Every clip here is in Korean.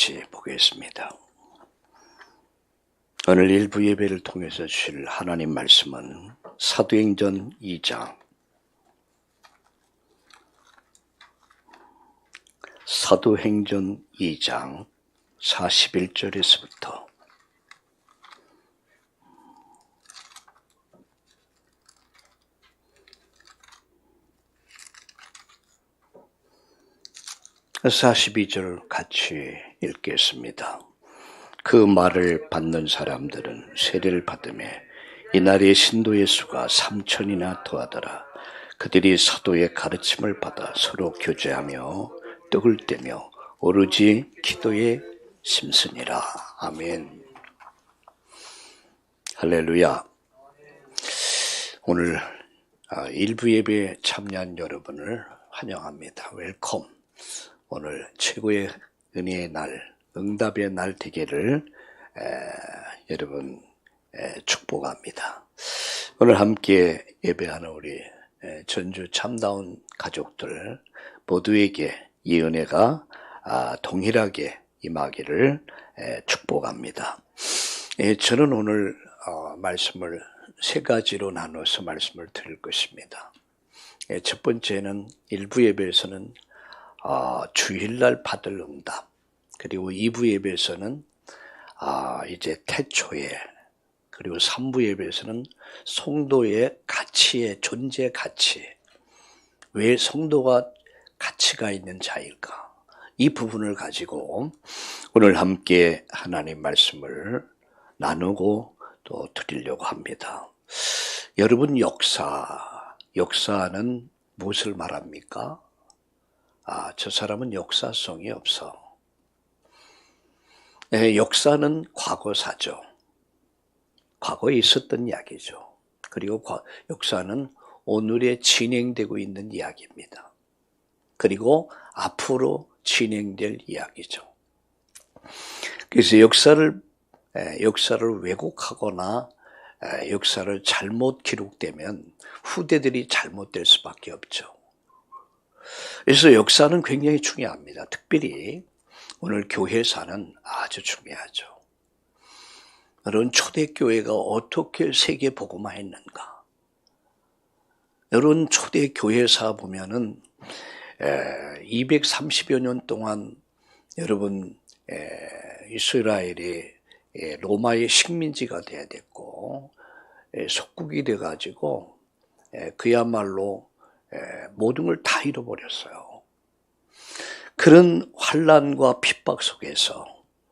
같이 보겠습니다. 오늘 일부 예배를 통해서 주실 하나님 말씀은 사도행전 2장 사도행전 2장 41절에서부터 42절 같이 읽겠습니다. 그 말을 받는 사람들은 세례를 받으매 이날의 신도의 수가 3천이나 더하더라. 그들이 사도의 가르침을 받아 서로 교제하며 떡을 떼며 오로지 기도에 심쓰니라. 아멘. 할렐루야. 오늘 일부 예배에 참여한 여러분을 환영합니다. 웰컴. 오늘 최고의 은혜의 날, 응답의 날 되기를 여러분 축복합니다. 오늘 함께 예배하는 우리 전주 참다운 가족들 모두에게 이 은혜가 동일하게 임하기를 축복합니다. 저는 오늘 말씀을 세 가지로 나눠서 말씀을 드릴 것입니다. 첫 번째는 일부 예배에서는 주일날 받을 응답, 그리고 2부 예배에서는 이제 태초에, 그리고 3부 예배에서는 성도의 가치의 존재 가치, 왜 성도가 가치가 있는 자일까, 이 부분을 가지고 오늘 함께 하나님 말씀을 나누고 또 드리려고 합니다. 여러분, 역사는 무엇을 말합니까? 저 사람은 역사성이 없어. 역사는 과거사죠. 과거에 있었던 이야기죠. 그리고 역사는 오늘에 진행되고 있는 이야기입니다. 그리고 앞으로 진행될 이야기죠. 그래서 역사를 왜곡하거나 역사를 잘못 기록되면 후대들이 잘못될 수밖에 없죠. 그래서 역사는 굉장히 중요합니다. 특별히 오늘 교회사는 아주 중요하죠. 여러분, 초대교회가 어떻게 세계 복음화했는가? 여러분, 초대교회사 보면은 230여 년 동안 여러분 이스라엘이 로마의 식민지가 돼야 됐고 속국이 돼가지고 그야말로 모든 걸 다 잃어버렸어요. 그런 환난과 핍박 속에서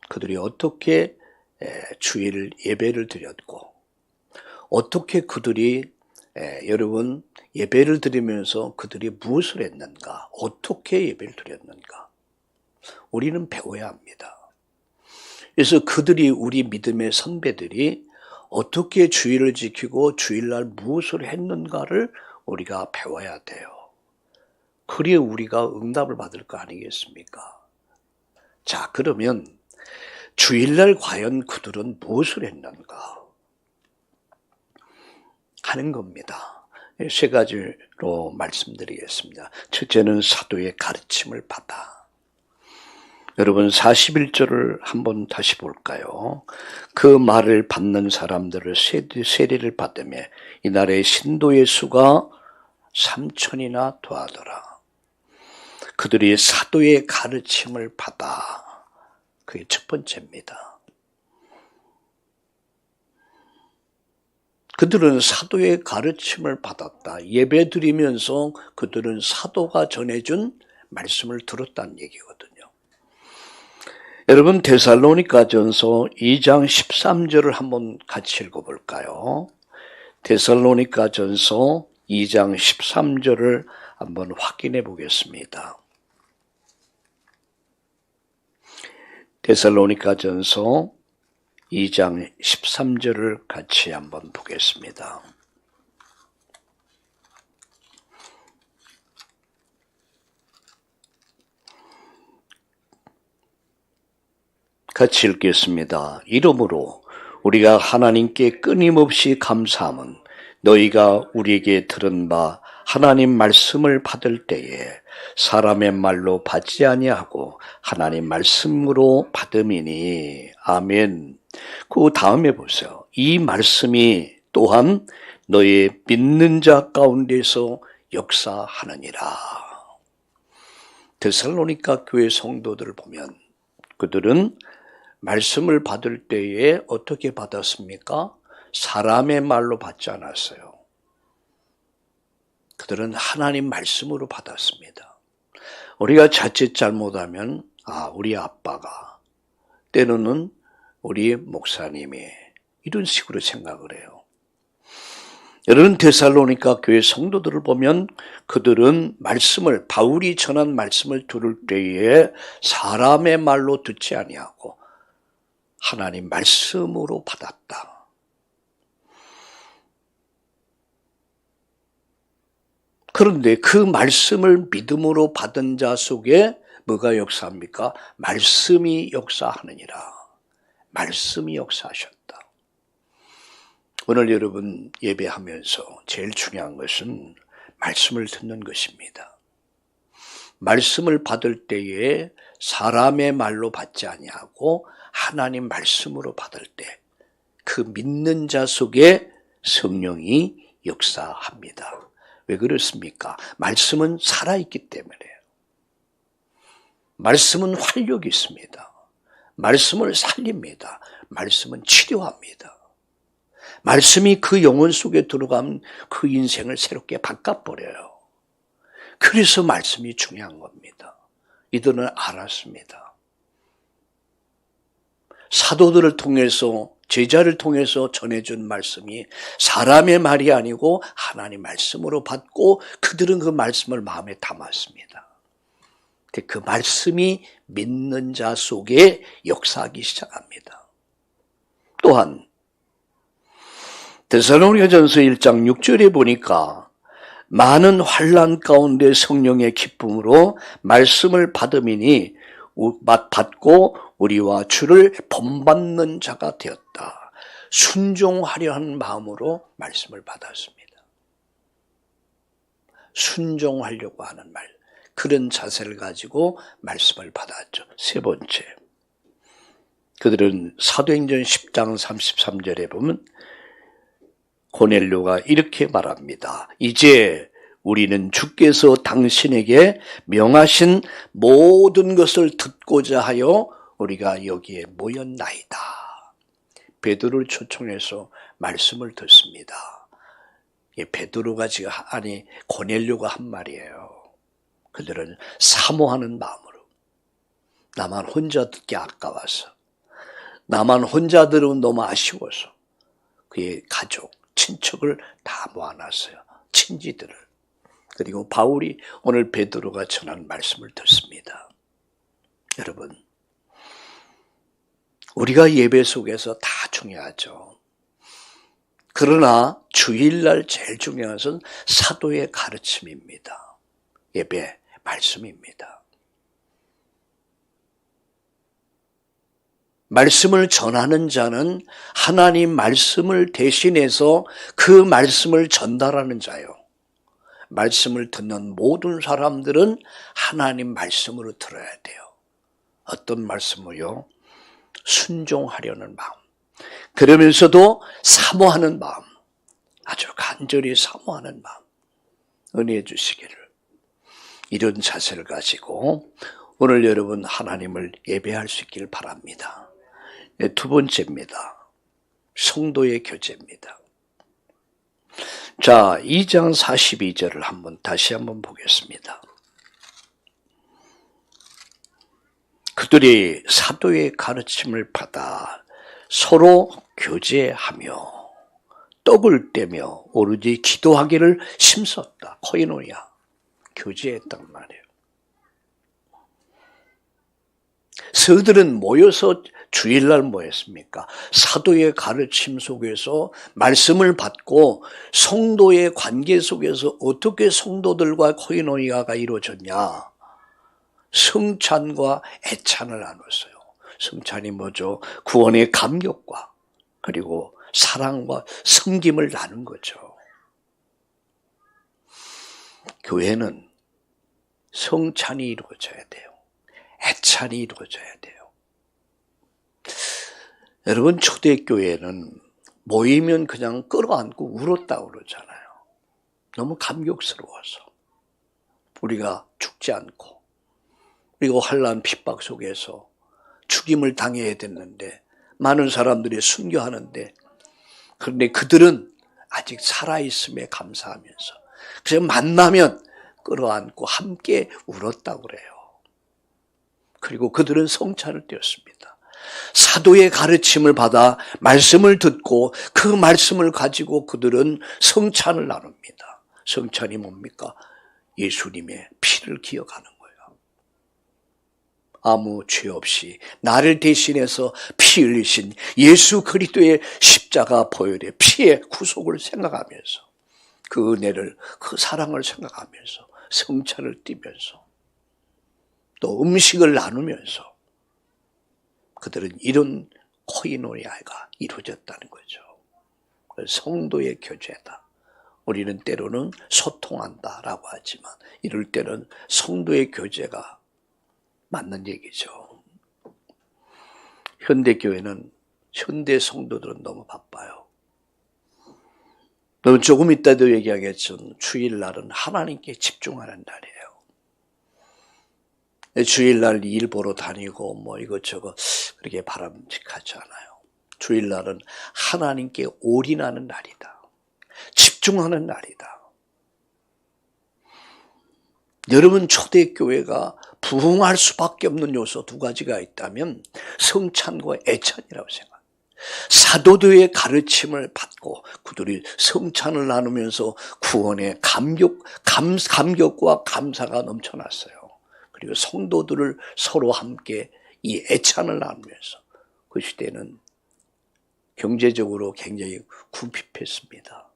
그들이 어떻게 주일 예배를 드렸고, 어떻게 그들이 여러분 예배를 드리면서 그들이 무엇을 했는가, 어떻게 예배를 드렸는가, 우리는 배워야 합니다. 그래서 그들이, 우리 믿음의 선배들이 어떻게 주일을 지키고 주일날 무엇을 했는가를 우리가 배워야 돼요. 그래야 우리가 응답을 받을 거 아니겠습니까? 자, 그러면 주일날 과연 그들은 무엇을 했는가 하는 겁니다. 세 가지로 말씀드리겠습니다. 첫째는 사도의 가르침을 받아. 여러분, 41절을 한번 다시 볼까요? 그 말을 받는 사람들을 세례를 받으며 이날의 신도의 수가 3천이나 더하더라. 그들이 사도의 가르침을 받아. 그게 첫 번째입니다. 그들은 사도의 가르침을 받았다. 예배 드리면서 그들은 사도가 전해준 말씀을 들었다는 얘기거든요. 여러분, 데살로니가전서 2장 13절을 한번 같이 읽어볼까요? 데살로니가전서 2장 13절을 한번 확인해 보겠습니다. 데살로니가전서 2장 13절을 같이 한번 보겠습니다. 같이 읽겠습니다. 이러므로 우리가 하나님께 끊임없이 감사함은 너희가 우리에게 들은 바 하나님 말씀을 받을 때에 사람의 말로 받지 아니하고 하나님 말씀으로 받음이니. 아멘. 그 다음에 보세요. 이 말씀이 또한 너희 믿는 자 가운데서 역사하느니라. 데살로니가 교회 성도들을 보면 그들은 말씀을 받을 때에 어떻게 받았습니까? 사람의 말로 받지 않았어요. 그들은 하나님 말씀으로 받았습니다. 우리가 자칫 잘못하면 우리 아빠가, 때로는 우리 목사님이 이런 식으로 생각을 해요. 여러분, 데살로니가 교회 성도들을 보면 그들은 말씀을, 바울이 전한 말씀을 들을 때에 사람의 말로 듣지 아니하고 하나님 말씀으로 받았다. 그런데 그 말씀을 믿음으로 받은 자 속에 뭐가 역사합니까? 말씀이 역사하느니라. 말씀이 역사하셨다. 오늘 여러분 예배하면서 제일 중요한 것은 말씀을 듣는 것입니다. 말씀을 받을 때에 사람의 말로 받지 아니하고 하나님 말씀으로 받을 때 그 믿는 자 속에 성령이 역사합니다. 왜 그렇습니까? 말씀은 살아있기 때문에요. 말씀은 활력이 있습니다. 말씀을 살립니다. 말씀은 치료합니다. 말씀이 그 영혼 속에 들어가면 그 인생을 새롭게 바꿔버려요. 그래서 말씀이 중요한 겁니다. 이들은 알았습니다. 사도들을 통해서, 제자를 통해서 전해준 말씀이 사람의 말이 아니고 하나님 말씀으로 받고 그들은 그 말씀을 마음에 담았습니다. 그 말씀이 믿는 자 속에 역사하기 시작합니다. 또한 데살로니가전서 1장 6절에 보니까 많은 환난 가운데 성령의 기쁨으로 말씀을 받음이니 받고 우리와 주를 본받는 자가 되었다. 순종하려 하는 마음으로 말씀을 받았습니다. 순종하려고 하는 말, 그런 자세를 가지고 말씀을 받았죠. 세 번째, 그들은 사도행전 10장 33절에 보면 고넬료가 이렇게 말합니다. 이제 우리는 주께서 당신에게 명하신 모든 것을 듣고자 하여 우리가 여기에 모였나이다. 베드로를 초청해서 말씀을 듣습니다. 베드로가 지금 고넬료가 한 말이에요. 그들은 사모하는 마음으로, 나만 혼자 듣기 아까워서, 나만 혼자 들으면 너무 아쉬워서 그의 가족, 친척을 다 모아놨어요. 친지들을. 그리고 바울이 오늘 베드로가 전한 말씀을 듣습니다. 여러분, 우리가 예배 속에서 다 중요하죠. 그러나 주일날 제일 중요한 것은 사도의 가르침입니다. 예배, 말씀입니다. 말씀을 전하는 자는 하나님 말씀을 대신해서 그 말씀을 전달하는 자요. 말씀을 듣는 모든 사람들은 하나님 말씀으로 들어야 돼요. 어떤 말씀을요? 순종하려는 마음. 그러면서도 사모하는 마음. 아주 간절히 사모하는 마음. 은혜해 주시기를. 이런 자세를 가지고 오늘 여러분 하나님을 예배할 수 있기를 바랍니다. 두 번째입니다. 성도의 교제입니다. 자, 2장 42절을 다시 한번 보겠습니다. 그들이 사도의 가르침을 받아 서로 교제하며 떡을 떼며 오로지 기도하기를 힘썼다. 코이노니아. 교제했단 말이에요. 서들은 모여서 주일날 뭐 했습니까? 사도의 가르침 속에서 말씀을 받고 성도의 관계 속에서 어떻게 성도들과 코이노니아가 이루어졌냐? 성찬과 애찬을 나눴어요. 성찬이 뭐죠? 구원의 감격과 그리고 사랑과 섬김을 나눈 거죠. 교회는 성찬이 이루어져야 돼요. 애찬이 이루어져야 돼요. 여러분, 초대교회는 모이면 그냥 끌어안고 울었다 그러잖아요. 너무 감격스러워서. 우리가 죽지 않고, 그리고 환난 핍박 속에서 죽임을 당해야 됐는데, 많은 사람들이 순교하는데, 그런데 그들은 아직 살아있음에 감사하면서, 그래서 만나면 끌어안고 함께 울었다고 그래요. 그리고 그들은 성찬을 띄웠습니다. 사도의 가르침을 받아 말씀을 듣고 그 말씀을 가지고 그들은 성찬을 나눕니다. 성찬이 뭡니까? 예수님의 피를 기억하는 거예요. 아무 죄 없이 나를 대신해서 피 흘리신 예수 그리스도의 십자가 보혈의 피의 구속을 생각하면서, 그 은혜를, 그 사랑을 생각하면서 성찬을 띠면서 또 음식을 나누면서 그들은 이런 코이노니아가 이루어졌다는 거죠. 성도의 교제다. 우리는 때로는 소통한다라고 하지만 이럴 때는 성도의 교제가 맞는 얘기죠. 현대교회는, 현대 성도들은 너무 바빠요. 조금 이따도 얘기하겠지만 주일날은 하나님께 집중하는 날이에요. 주일날 일 보러 다니고 뭐 이것저것 그렇게 바람직하지 않아요. 주일날은 하나님께 올인하는 날이다. 집중하는 날이다. 여러분, 초대교회가 부흥할 수밖에 없는 요소 두 가지가 있다면 성찬과 애찬이라고 생각합니다. 사도들의 가르침을 받고 그들이 성찬을 나누면서 구원의 감격과 감사가 넘쳐났어요. 그리고 성도들을 서로 함께 이 애찬을 나누면서, 그 시대는 경제적으로 굉장히 궁핍했습니다.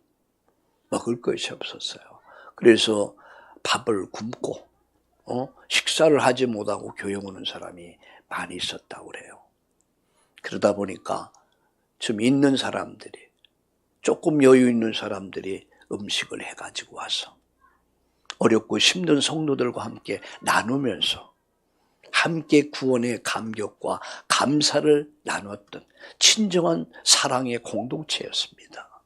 먹을 것이 없었어요. 그래서 밥을 굶고 식사를 하지 못하고 교회 오는 사람이 많이 있었다고 그래요. 그러다 보니까 좀 있는 사람들이, 조금 여유 있는 사람들이 음식을 해가지고 와서 어렵고 힘든 성도들과 함께 나누면서 함께 구원의 감격과 감사를 나눴던 친정한 사랑의 공동체였습니다.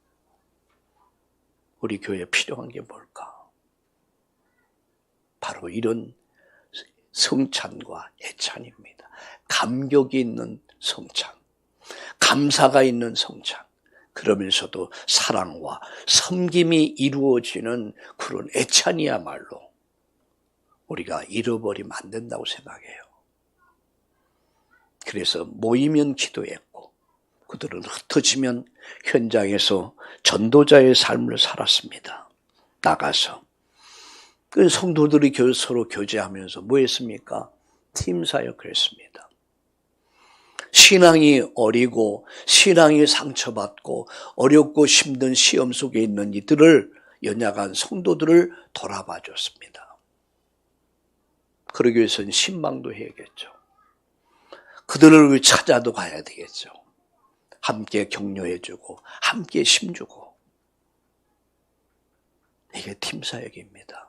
우리 교회에 필요한 게 뭘까? 바로 이런 성찬과 애찬입니다. 감격이 있는 성찬, 감사가 있는 성찬, 그러면서도 사랑과 섬김이 이루어지는 그런 애찬이야말로 우리가 잃어버리면 안 된다고 생각해요. 그래서 모이면 기도했고 그들은 흩어지면 현장에서 전도자의 삶을 살았습니다. 나가서 그 성도들이 서로 교제하면서 뭐 했습니까? 팀 사역을 했습니다. 신앙이 어리고 신앙이 상처받고 어렵고 힘든 시험 속에 있는 이들을, 연약한 성도들을 돌아봐 줬습니다. 그러기 위해서는 신방도 해야겠죠. 그들을 찾아도 가야 되겠죠. 함께 격려해주고 함께 힘주고. 이게 팀 사역입니다.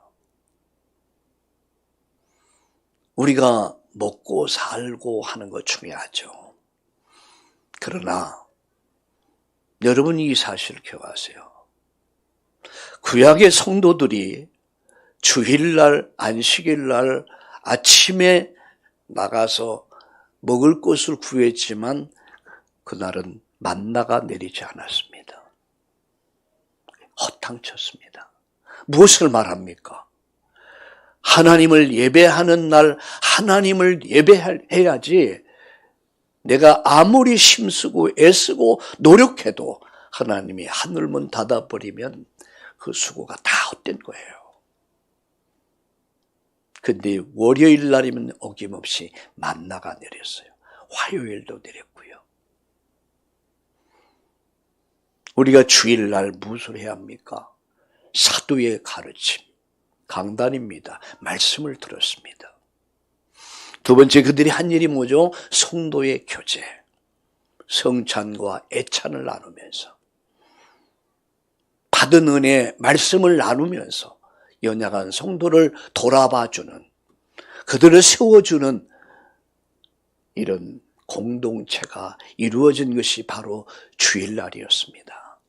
우리가 먹고 살고 하는 것 중요하죠. 그러나 여러분이 이 사실을 기억하세요. 구약의 성도들이 주일날, 안식일날 아침에 나가서 먹을 것을 구했지만 그날은 만나가 내리지 않았습니다. 허탕쳤습니다. 무엇을 말합니까? 하나님을 예배하는 날 하나님을 예배해야지, 내가 아무리 힘쓰고 애쓰고 노력해도 하나님이 하늘문 닫아버리면 그 수고가 다 헛된 거예요. 근데 월요일 날이면 어김없이 만나가 내렸어요. 화요일도 내렸고요. 우리가 주일날 무엇을 해야 합니까? 사도의 가르침, 강단입니다. 말씀을 들었습니다. 두 번째, 그들이 한 일이 뭐죠? 성도의 교제, 성찬과 애찬을 나누면서 받은 은혜, 말씀을 나누면서 연약한 성도를 돌아봐주는, 그들을 세워주는 이런 공동체가 이루어진 것이 바로 주일날이었습니다.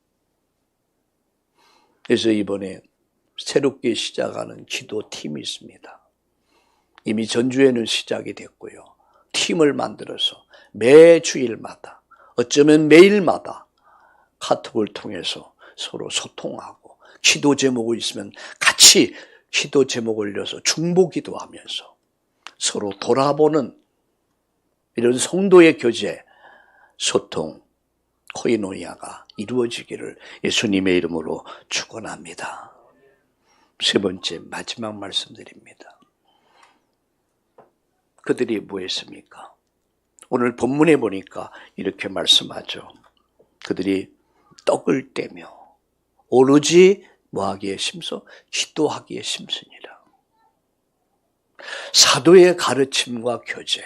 그래서 이번에 새롭게 시작하는 기도팀이 있습니다. 이미 전주에는 시작이 됐고요. 팀을 만들어서 매 주일마다, 어쩌면 매일마다 카톡을 통해서 서로 소통하고, 기도 제목이 있으면 같이 기도 제목 올려서 중보기도 하면서 서로 돌아보는 이런 성도의 교제, 소통, 코이노니아가 이루어지기를 예수님의 이름으로 축원합니다. 세 번째, 마지막 말씀드립니다. 그들이 뭐 했습니까? 오늘 본문에 보니까 이렇게 말씀하죠. 그들이 떡을 떼며 오로지 뭐하기에 심서? 기도하기에 심으니라. 사도의 가르침과 교제.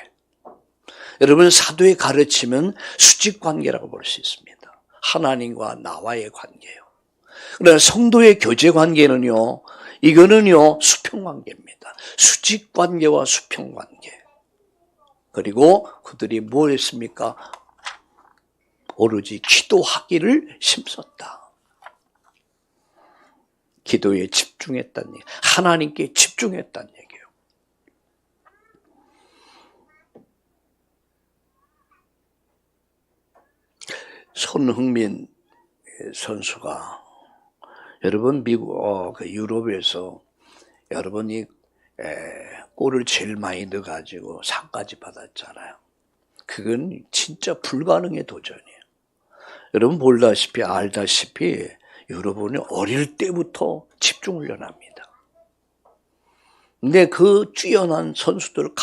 여러분, 사도의 가르침은 수직관계라고 볼 수 있습니다. 하나님과 나와의 관계예요. 그러나 성도의 교제 관계는요, 이거는요 수평관계입니다. 수직관계와 수평관계. 그리고 그들이 뭘 했습니까? 오로지 기도하기를 힘썼다. 기도에 집중했다는 얘기, 하나님께 집중했다는 얘기예요. 손흥민 선수가 여러분 미국 유럽에서 여러분이 골을 제일 많이 넣어가지고 상까지 받았잖아요. 그건 진짜 불가능의 도전이에요. 여러분 알다시피 여러분이 어릴 때부터 집중 훈련합니다. 근데 그 뛰어난 선수들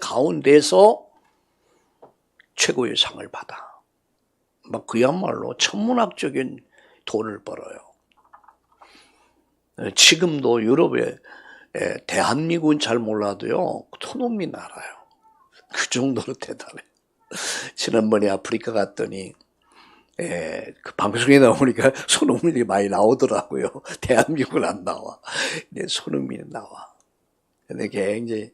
가운데에서 최고의 상을 받아. 막 그야말로 천문학적인 돈을 벌어요. 지금도 유럽에 대한민국은 잘 몰라도요, 손흥민 알아요. 그 정도로 대단해요. 지난번에 아프리카 갔더니 그 방송에 나오니까 손흥민이 많이 나오더라고요. 대한민국은 안 나와. 근데 손흥민은 나와. 근데 굉장히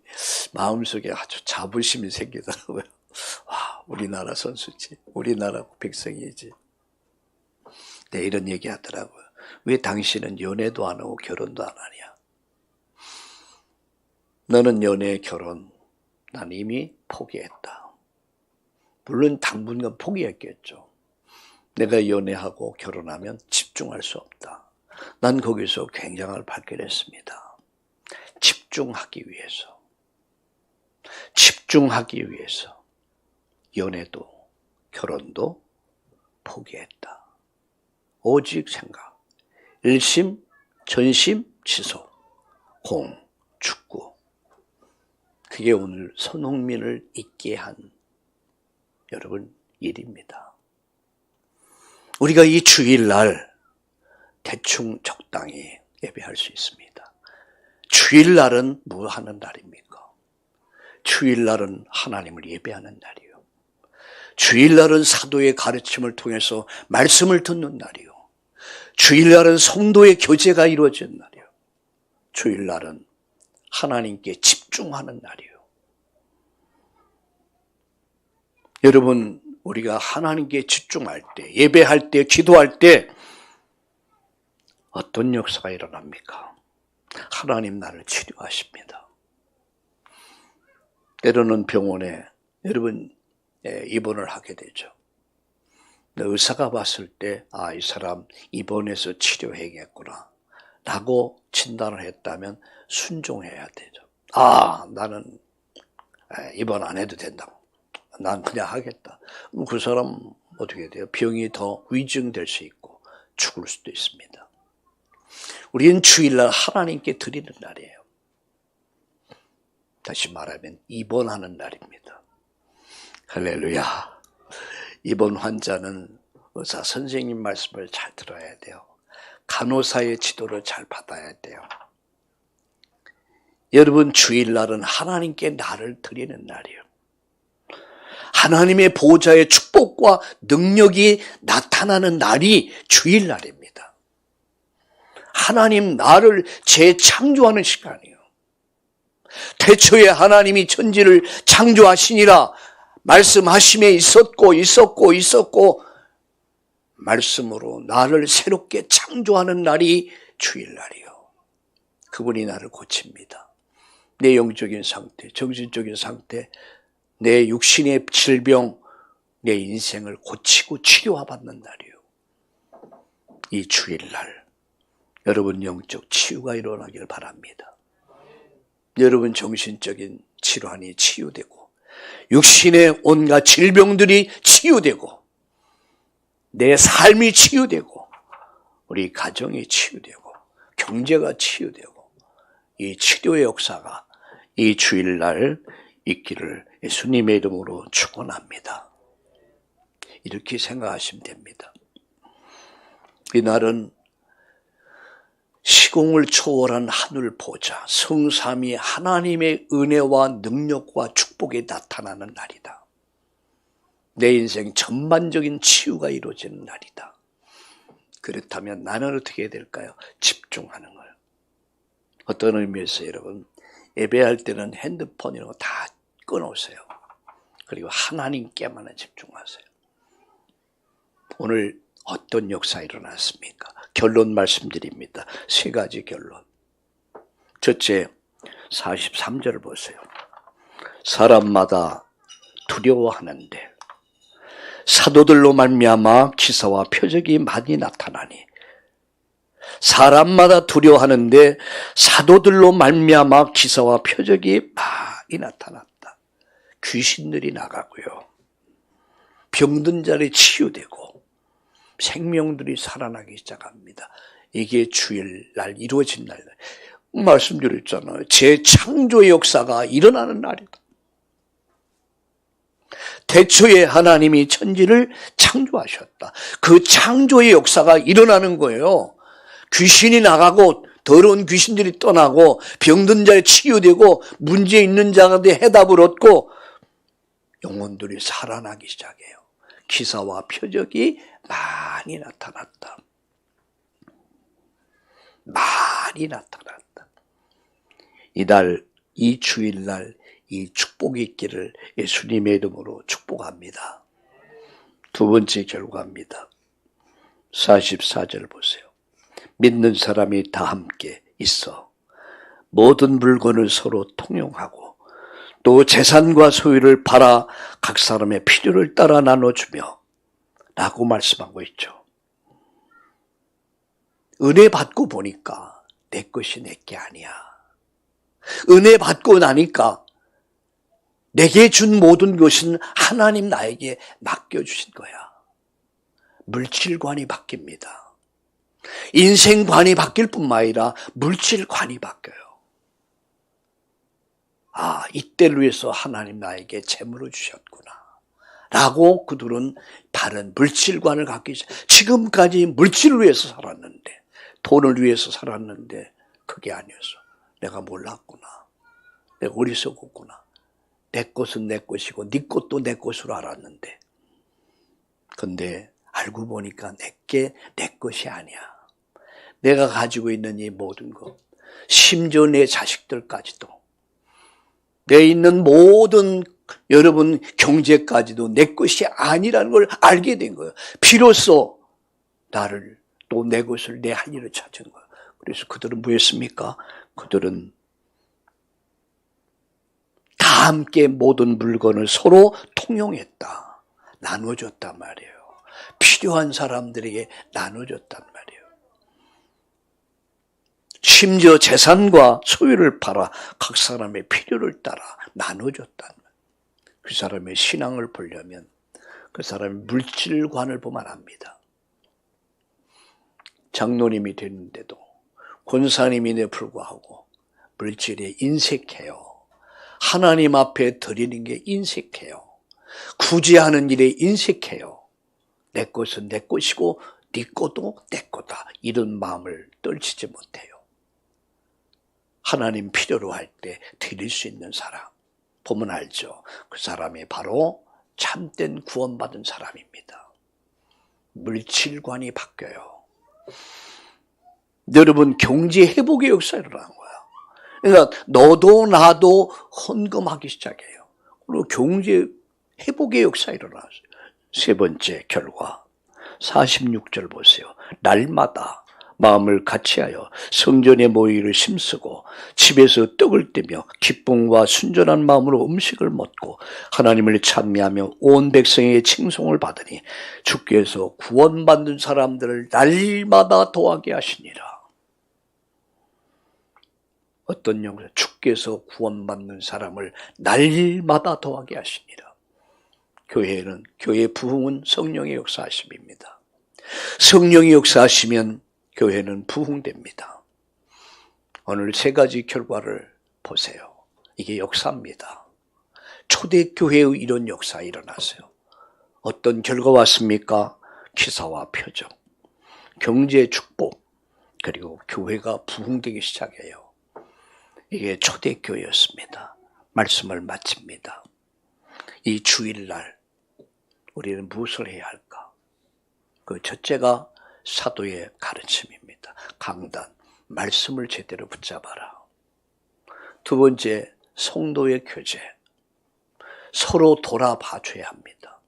마음속에 아주 자부심이 생기더라고요. 와, 우리나라 선수지, 우리나라 백성이지. 네, 이런 얘기 하더라고요. 왜 당신은 연애도 안 하고 결혼도 안 하냐? 너는 연애, 결혼, 난 이미 포기했다. 물론 당분간 포기했겠죠. 내가 연애하고 결혼하면 집중할 수 없다. 난 거기서 굉장을 발견했습니다. 집중하기 위해서 연애도 결혼도 포기했다. 오직 생각, 일심, 전심, 지속, 공, 축구. 그게 오늘 손흥민을 있게 한 여러분 일입니다. 우리가 이 주일날 대충 적당히 예배할 수 있습니다. 주일날은 뭐 하는 날입니까? 주일날은 하나님을 예배하는 날이에요. 주일날은 사도의 가르침을 통해서 말씀을 듣는 날이요. 주일날은 성도의 교제가 이루어진 날이요. 주일날은 하나님께 집중하는 날이요. 여러분, 우리가 하나님께 집중할 때, 예배할 때, 기도할 때 어떤 역사가 일어납니까? 하나님 나를 치료하십니다. 때로는 병원에 여러분 입원을 하게 되죠. 의사가 봤을 때 이 사람 입원해서 치료해야겠구나 라고 진단을 했다면 순종해야 되죠. 나는 입원 안 해도 된다고. 난 그냥 하겠다. 그럼 그 사람 어떻게 돼요? 병이 더 위중될 수 있고 죽을 수도 있습니다. 우리는 주일날 하나님께 드리는 날이에요. 다시 말하면 입원하는 날입니다. 할렐루야. 입원 환자는 의사 선생님 말씀을 잘 들어야 돼요. 간호사의 지도를 잘 받아야 돼요. 여러분, 주일날은 하나님께 나를 드리는 날이에요. 하나님의 보호자의 축복과 능력이 나타나는 날이 주일날입니다. 하나님 나를 재창조하는 시간이에요. 태초에 하나님이 천지를 창조하시니라 말씀하심에 있었고 말씀으로 나를 새롭게 창조하는 날이 주일날이요. 그분이 나를 고칩니다. 내 영적인 상태, 정신적인 상태, 내 육신의 질병, 내 인생을 고치고 치료받는 날이요. 이 주일날 여러분 영적 치유가 일어나길 바랍니다. 여러분 정신적인 질환이 치유되고 육신의 온갖 질병들이 치유되고 내 삶이 치유되고 우리 가정이 치유되고 경제가 치유되고 이 치료의 역사가 이 주일날 있기를 예수님의 이름으로 축원합니다. 이렇게 생각하시면 됩니다. 이날은 시공을 초월한 하늘 보좌, 성삼위 하나님의 은혜와 능력과 축복이 나타나는 날이다. 내 인생 전반적인 치유가 이루어지는 날이다. 그렇다면 나는 어떻게 해야 될까요? 집중하는 거예요. 어떤 의미에서 여러분 예배할 때는 핸드폰 이런 거 다 끊으세요. 그리고 하나님께만 집중하세요. 오늘 어떤 역사 일어났습니까? 결론 말씀드립니다. 세 가지 결론. 첫째, 43절을 보세요. 사람마다 두려워하는데 사도들로 말미암아 기사와 표적이 많이 나타나니. 사람마다 두려워하는데 사도들로 말미암아 기사와 표적이 많이 나타났다. 귀신들이 나가고요. 병든 자리 치유되고 생명들이 살아나기 시작합니다. 이게 주일날 이루어진 날이다. 말씀드렸잖아요. 재창조의 역사가 일어나는 날이다. 태초에 하나님이 천지를 창조하셨다. 그 창조의 역사가 일어나는 거예요. 귀신이 나가고 더러운 귀신들이 떠나고 병든 자에 치유되고 문제 있는 자한테 해답을 얻고 영혼들이 살아나기 시작해요. 기사와 표적이 많이 나타났다. 많이 나타났다. 이날, 이 주일날 이 축복이 있기를 예수님의 이름으로 축복합니다. 두 번째 결과입니다. 44절 보세요. 믿는 사람이 다 함께 있어 모든 물건을 서로 통용하고 또 재산과 소유를 팔아 각 사람의 필요를 따라 나눠주며 라고 말씀하고 있죠. 은혜 받고 보니까 내 것이 내게 아니야. 은혜 받고 나니까 내게 준 모든 것은 하나님 나에게 맡겨주신 거야. 물질관이 바뀝니다. 인생관이 바뀔 뿐만 아니라 물질관이 바뀌어요. 아, 이때를 위해서 하나님 나에게 재물을 주셨구나 라고 그들은 다른 물질관을 갖기 시작해요. 지금까지 물질을 위해서 살았는데, 돈을 위해서 살았는데 그게 아니었어. 내가 몰랐구나. 내가 어리석었구나. 내 것은 내 것이고 네 것도 내 것으로 알았는데, 근데 알고 보니까 내게 내 것이 아니야. 내가 가지고 있는 이 모든 것, 심지어 내 자식들까지도, 내 있는 모든 여러분 경제까지도 내 것이 아니라는 걸 알게 된 거예요. 비로소 나를 또 내 것을 내 할 일을 찾은 거예요. 그래서 그들은 뭐였습니까? 그들은 다 함께 모든 물건을 서로 통용했다. 나눠줬단 말이에요. 필요한 사람들에게 나눠줬단 말이에요. 심지어 재산과 소유를 팔아 각 사람의 필요를 따라 나눠줬단 말이에요. 그 사람의 신앙을 보려면 그 사람의 물질관을 보면 압니다. 장로님이 됐는데도 권사님인데 불구하고 물질에 인색해요. 하나님 앞에 드리는 게 인색해요. 구제하는 일에 인색해요. 내 것은 내 것이고 네 것도 내 거다. 이런 마음을 떨치지 못해요. 하나님 필요로 할 때 드릴 수 있는 사람 보면 알죠. 그 사람이 바로 참된 구원받은 사람입니다. 물질관이 바뀌어요. 여러분, 경제 회복의 역사 일어나는 거야. 그러니까 너도 나도 헌금하기 시작해요. 그리고 경제 회복의 역사 일어나요. 세 번째 결과 46절 보세요. 날마다 마음을 같이하여 성전에 모이기를 힘쓰고 집에서 떡을 떼며 기쁨과 순전한 마음으로 음식을 먹고 하나님을 찬미하며 온 백성에게 칭송을 받으니 주께서 구원받는 사람들을 날마다 더하게 하시니라. 어떤 영상? 주께서 구원받는 사람을 날마다 더하게 하시니라. 교회 부흥은 성령의 역사하심입니다. 성령이 역사하시면 교회는 부흥됩니다. 오늘 세 가지 결과를 보세요. 이게 역사입니다. 초대교회의 이런 역사 일어났어요. 어떤 결과 왔습니까? 기사와 표적, 경제 축복, 그리고 교회가 부흥되기 시작해요. 이게 초대교회였습니다. 말씀을 마칩니다. 이 주일날 우리는 무엇을 해야 할까? 그 첫째가 사도의 가르침입니다. 강단, 말씀을 제대로 붙잡아라. 두 번째, 성도의 교제. 서로 돌아봐줘야 합니다.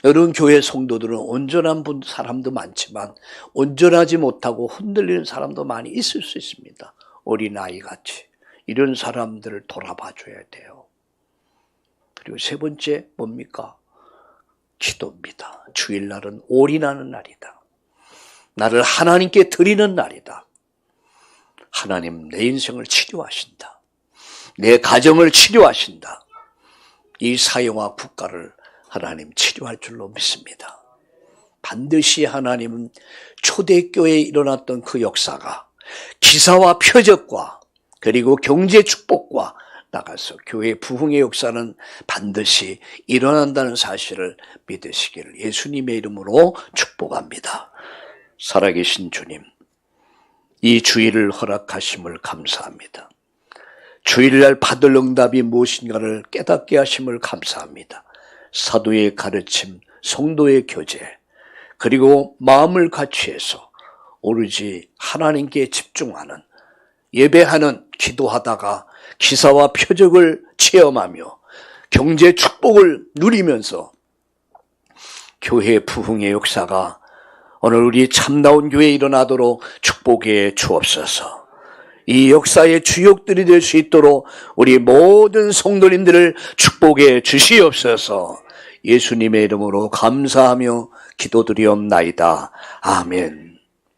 여러분, 교회 성도들은 온전한 사람도 많지만 온전하지 못하고 흔들리는 사람도 많이 있을 수 있습니다. 어린아이같이. 이런 사람들을 돌아봐줘야 돼요. 그리고 세 번째 뭡니까? 기도입니다. 주일날은 올인하는 날이다. 나를 하나님께 드리는 날이다. 하나님 내 인생을 치료하신다. 내 가정을 치료하신다. 이 사회와 국가를 하나님 치료할 줄로 믿습니다. 반드시 하나님은 초대교회에 일어났던 그 역사가 기사와 표적과 그리고 경제 축복과 나가서 교회 부흥의 역사는 반드시 일어난다는 사실을 믿으시기를 예수님의 이름으로 축복합니다. 살아계신 주님, 이 주일을 허락하심을 감사합니다. 주일날 받을 응답이 무엇인가를 깨닫게 하심을 감사합니다. 사도의 가르침, 성도의 교제, 그리고 마음을 같이해서 오로지 하나님께 집중하는, 예배하는, 기도하다가 기사와 표적을 체험하며 경제 축복을 누리면서 교회 부흥의 역사가 오늘 우리 참나온 교회에 일어나도록 축복해 주옵소서. 이 역사의 주역들이 될 수 있도록 우리 모든 성도님들을 축복해 주시옵소서. 예수님의 이름으로 감사하며 기도드리옵나이다. 아멘.